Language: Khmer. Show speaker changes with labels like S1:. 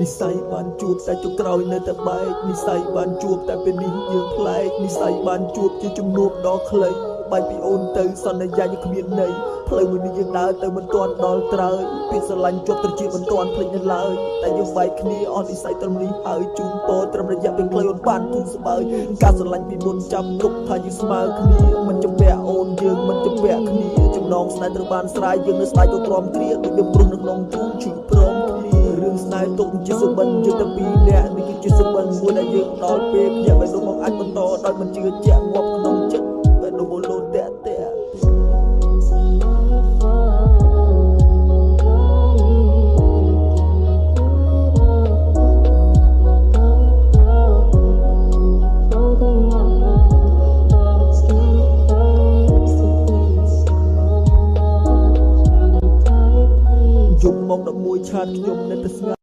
S1: นิสัยบ้านจูบแต่จุกเกลาในแต่ใบนิสัยบ้านจูบแต่เป็นนิยืนเพลงนิสัยบ้านจูบជាជំនួបដល់ខ្លីបាយពីអូនទៅសន្យាยังគ្មានន័យផ្លូវមួយនេះយើងដើរទៅមិនទាន់ដល់ត្រើយពីស្រឡាញ់ជាប់ត្រជាមិនទាន់ភ្លេចនៅឡើយតែយើងបែកគ្នាអស់និស័យត្រឹមនេះហើយជូនពរត្រឹមរយៈពេលខ្លីអូនបានទូស្បើយការស្រឡាញ់ពីមុនចាំទុកថាយើងស្មើគ្នាមិនចំពាក់អូនយើងមិនចំពាក់គ្នាចំណងស្នេហ៍ត្រូវបានស្រាយយើងនៅស្ដាយទៅទ្រាំគ្រាដូចយើងព្រោះនៅក្នុងទូឈឺព្រមគ្នារឿងស្នេហ៍ទុកជាសុបិនយើងតែពីរនាក់នេះគឺជាសុបិនមួយដែលយើងដល់ពេលភ្ញាក់បែរនោះមកអាចបន្តដោយមិនជឿជាក់ងាប់ក្នុងចិត្តបែរនោះមកលោតតែយប់មក11ឆាតខ្ញុំនៅតែស្ងា